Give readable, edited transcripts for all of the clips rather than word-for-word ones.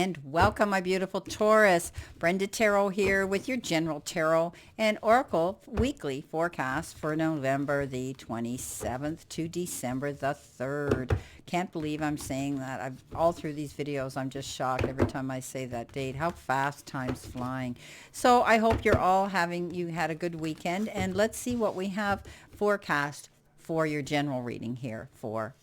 and welcome, my beautiful Taurus. Brenda Taro here with your general tarot and oracle weekly forecast for November the 27th to December the 3rd. Can't believe I'm saying that. All through these videos, I'm just shocked every time I say that date. How fast time's flying. So I hope you had a good weekend, and let's see what we have forecast for your general reading here for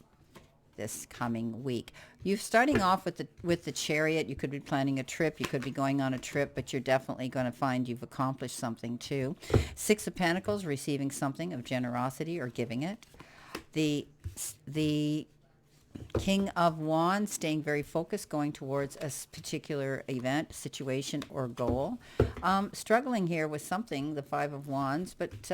this coming week. You're starting off with the Chariot. You could be planning a trip. You could be going on a trip, but you're definitely going to find you've accomplished something too. Six of Pentacles, receiving something of generosity or giving it. The King of Wands, staying very focused, going towards a particular event, situation, or goal. Struggling here with something, the Five of Wands, but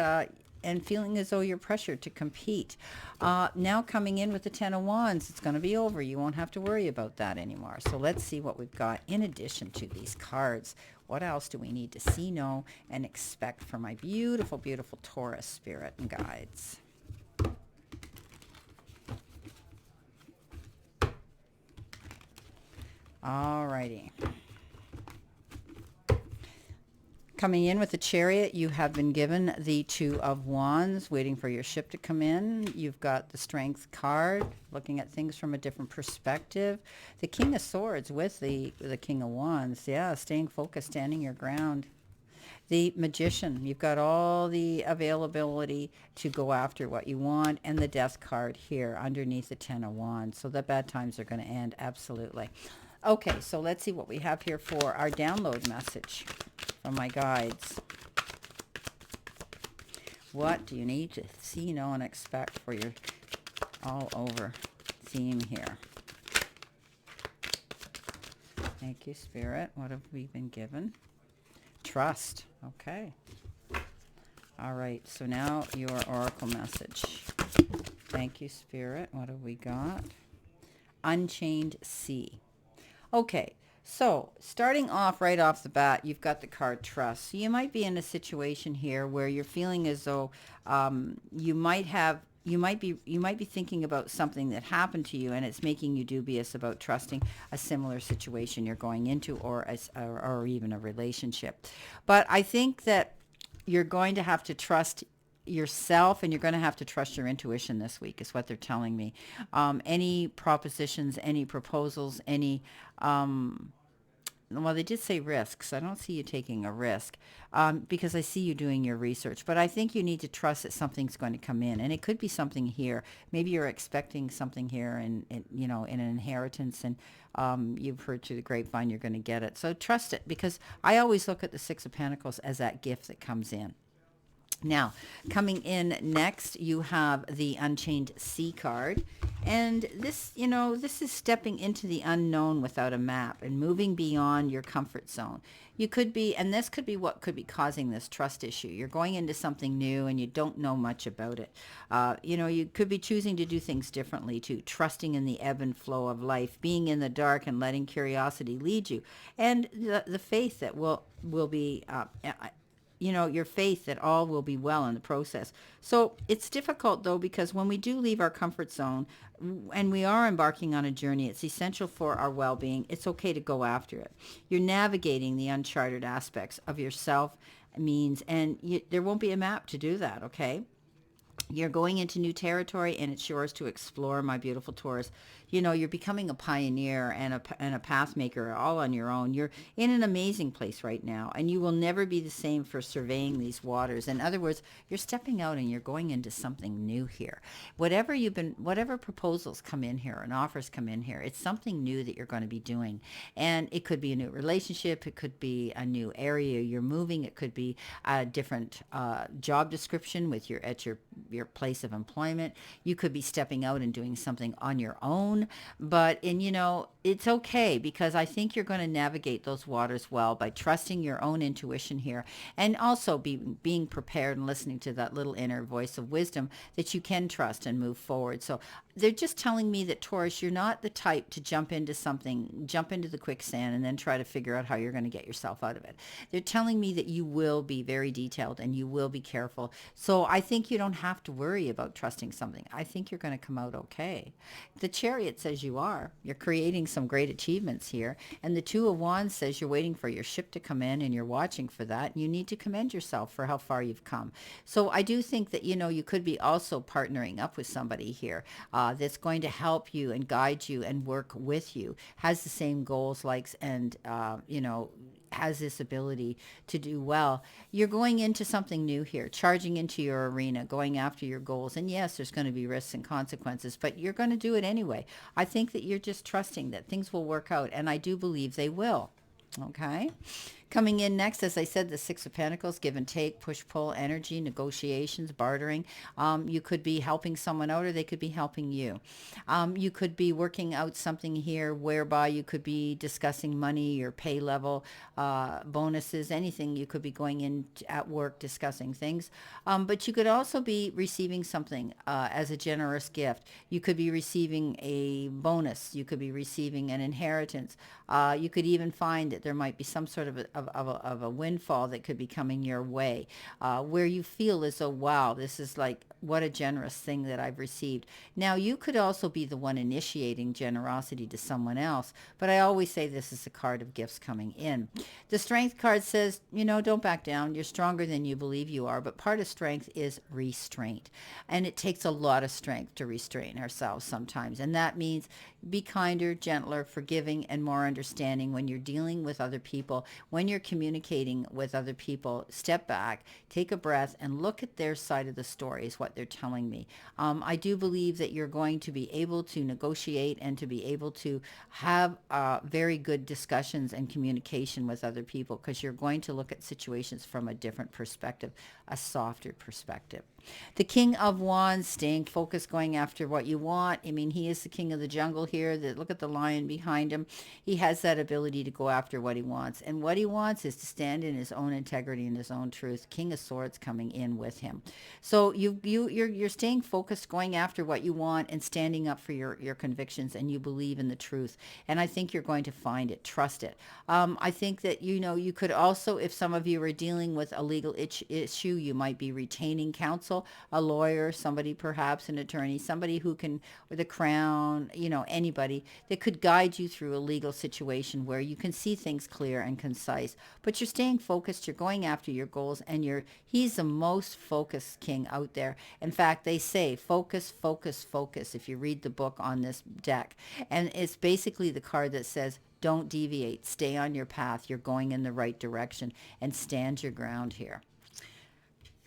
and feeling as though you're pressured to compete. Now coming in with the Ten of Wands, it's going to be over. You won't have to worry about that anymore. So let's see what we've got in addition to these cards. What else do we need to see, know, and expect from my beautiful, beautiful Taurus spirit and guides? Alrighty. Coming in with the Chariot, you have been given the Two of Wands, waiting for your ship to come in. You've got the Strength card, looking at things from a different perspective. The King of Swords with the King of Wands. Yeah, staying focused, standing your ground. The Magician, you've got all the availability to go after what you want. And the Death card here underneath the Ten of Wands. So the bad times are going to end, absolutely. Okay, so let's see what we have here for our download message from my guides. What do you need to see, know, and expect for your all over theme here? Thank you, Spirit. What have we been given? Trust. Okay. All right, so now your oracle message. Thank you, Spirit. What have we got? Unchained Sea. Okay, so starting off right off the bat, you've got the card Trust. So you might be in a situation here where you're feeling as though you might be thinking about something that happened to you, and it's making you dubious about trusting a similar situation you're going into, or even a relationship. But I think that you're going to have to trust yourself, and you're going to have to trust your intuition this week, is what they're telling me. Any propositions, any proposals, any well, they did say risks. I don't see you taking a risk because I see you doing your research. But I think you need to trust that something's going to come in, and it could be something here. Maybe you're expecting something here, and you know, in an inheritance, and you've heard through the grapevine you're going to get it. So trust it, because I always look at the Six of Pentacles as that gift that comes in. Now, coming in next, you have the Unchained Sea card. And this, you know, this is stepping into the unknown without a map and moving beyond your comfort zone. You could be, and this could be what could be causing this trust issue. You're going into something new and you don't know much about it. You know, you could be choosing to do things differently too, trusting in the ebb and flow of life, being in the dark and letting curiosity lead you. And the faith that will be you know, your faith that all will be well in the process. So it's difficult, though, because when we do leave our comfort zone and we are embarking on a journey, it's essential for our well-being. It's okay to go after it. You're navigating the uncharted aspects of yourself, means, and there won't be a map to do that, okay? You're going into new territory, and it's yours to explore, my beautiful Taurus. You know, you're becoming a pioneer and a path maker all on your own. You're in an amazing place right now, and you will never be the same for surveying these waters. In other words, you're stepping out and you're going into something new here. Whatever proposals come in here and offers come in here, it's something new that you're going to be doing. And it could be a new relationship. It could be a new area you're moving. It could be a different job description with your place of employment. You could be stepping out and doing something on your own. But, and you know, it's okay, because I think you're going to navigate those waters well by trusting your own intuition here, and also being prepared and listening to that little inner voice of wisdom that you can trust and move forward. So they're just telling me that, Taurus, you're not the type to jump into the quicksand and then try to figure out how you're going to get yourself out of it. They're telling me that you will be very detailed and you will be careful. So I think you don't have to worry about trusting something. I think you're going to come out okay. The Chariot it says you are. You're creating some great achievements here. And the Two of Wands says you're waiting for your ship to come in and you're watching for that. And you need to commend yourself for how far you've come. So I do think that, you could be also partnering up with somebody here that's going to help you and guide you and work with you, has the same goals, likes, and, has this ability to do well. You're going into something new here, charging into your arena, going after your goals. And yes, there's going to be risks and consequences, but you're going to do it anyway. I think that you're just trusting that things will work out, and I do believe they will. Okay. Coming in next, as I said, the Six of Pentacles, give and take, push-pull energy, negotiations, bartering. You could be helping someone out, or they could be helping you. You could be working out something here whereby you could be discussing money, your pay level, bonuses, anything. You could be going in at work discussing things. But you could also be receiving something as a generous gift. You could be receiving a bonus. You could be receiving an inheritance. You could even find that there might be some sort of a windfall that could be coming your way, where you feel as though, wow, this is like, what a generous thing that I've received. Now, you could also be the one initiating generosity to someone else, but I always say this is a card of gifts coming in. The Strength card says, don't back down. You're stronger than you believe you are, but part of strength is restraint, and it takes a lot of strength to restrain ourselves sometimes, and that means be kinder, gentler, forgiving, and more understanding when you're dealing with other people. When you're communicating with other people, step back, take a breath, and look at their side of the story, is what they're telling me. I do believe that you're going to be able to negotiate and to be able to have very good discussions and communication with other people, because you're going to look at situations from a different perspective, a softer perspective. The King of Wands, staying focused, going after what you want. I mean, he is the king of the jungle here. Look at the lion behind him. He has that ability to go after what he wants. And what he wants is to stand in his own integrity and his own truth. King of Swords coming in with him. So you're staying focused, going after what you want and standing up for your convictions, and you believe in the truth. And I think you're going to find it. Trust it. I think that, you could also, if some of you are dealing with a legal issue, you might be retaining counsel, a lawyer, somebody, perhaps an attorney, somebody who can, or the crown, anybody that could guide you through a legal situation where you can see things clear and concise, but you're staying focused, you're going after your goals, and he's the most focused king out there. In fact, they say focus, focus, focus, if you read the book on this deck. And it's basically the card that says, don't deviate, stay on your path, you're going in the right direction, and stand your ground here.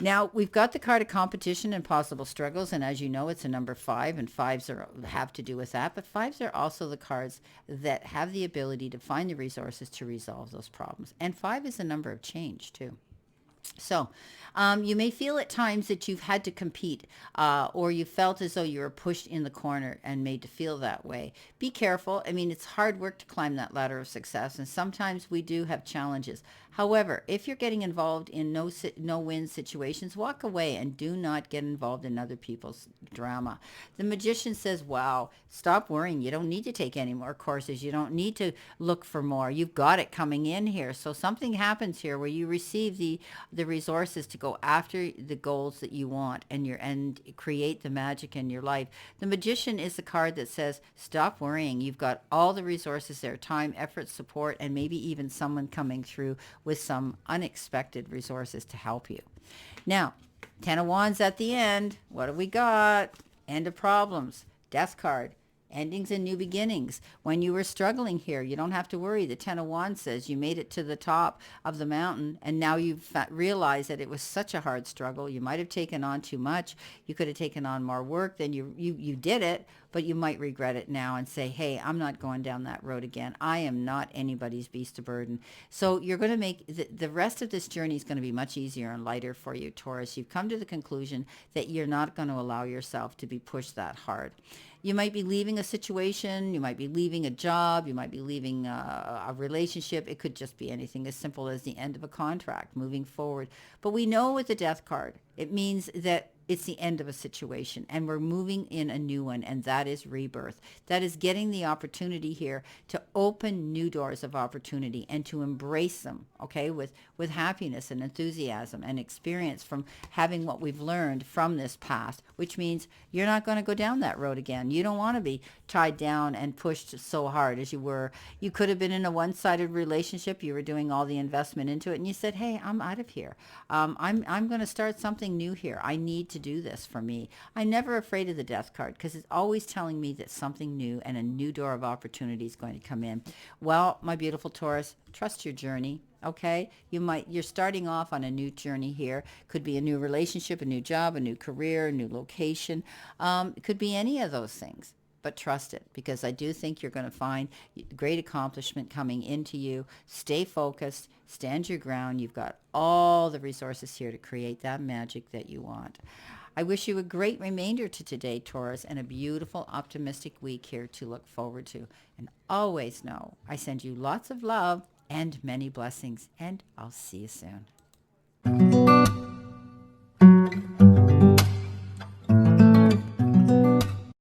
Now, we've got the card of competition and possible struggles, and as you know, it's a number 5, and 5s have to do with that, but 5s are also the cards that have the ability to find the resources to resolve those problems. And 5 is a number of change, too. So you may feel at times that you've had to compete, or you felt as though you were pushed in the corner and made to feel that way. Be careful. I mean, it's hard work to climb that ladder of success, and sometimes we do have challenges. However, if you're getting involved in no-win situations, walk away and do not get involved in other people's drama. The Magician says, wow, stop worrying. You don't need to take any more courses. You don't need to look for more. You've got it coming in here. So something happens here where you receive the resources to go after the goals that you want, and create the magic in your life. The Magician is the card that says, stop worrying. You've got all the resources there, time, effort, support, and maybe even someone coming through with some unexpected resources to help you. Now, 10 of Wands at the end. What have we got? End of problems. Death card. Endings and new beginnings. When you were struggling here, you don't have to worry. The 10 of Wands says you made it to the top of the mountain, and now you've realized that it was such a hard struggle. You might have taken on too much. You could have taken on more work. Then you did it, but you might regret it now and say, hey, I'm not going down that road again. I am not anybody's beast of burden. So you're going to make the rest of this journey is going to be much easier and lighter for you, Taurus. You've come to the conclusion that you're not going to allow yourself to be pushed that hard. You might be leaving a situation, you might be leaving a job, you might be leaving a relationship. It could just be anything as simple as the end of a contract, moving forward. But we know with the Death card, it means that it's the end of a situation and we're moving in a new one, and that is rebirth. That is getting the opportunity here to open new doors of opportunity and to embrace them, okay, with happiness and enthusiasm and experience from having what we've learned from this past, which means you're not going to go down that road again. You don't want to be tied down and pushed so hard as you were. You could have been in a one-sided relationship. You were doing all the investment into it, and you said, hey, I'm out of here. I'm going to start something new here. I need to do this for me. I'm never afraid of the death card because it's always telling me that something new and a new door of opportunity is going to come in. Well, my beautiful Taurus, trust your journey. Okay, you're starting off on a new journey here. Could be a new relationship, a new job, a new career, a new location. It could be any of those things. But trust it, because I do think you're going to find great accomplishment coming into you. Stay focused, stand your ground. You've got all the resources here to create that magic that you want. I wish you a great remainder to today, Taurus, and a beautiful, optimistic week here to look forward to. And always know I send you lots of love and many blessings, and I'll see you soon.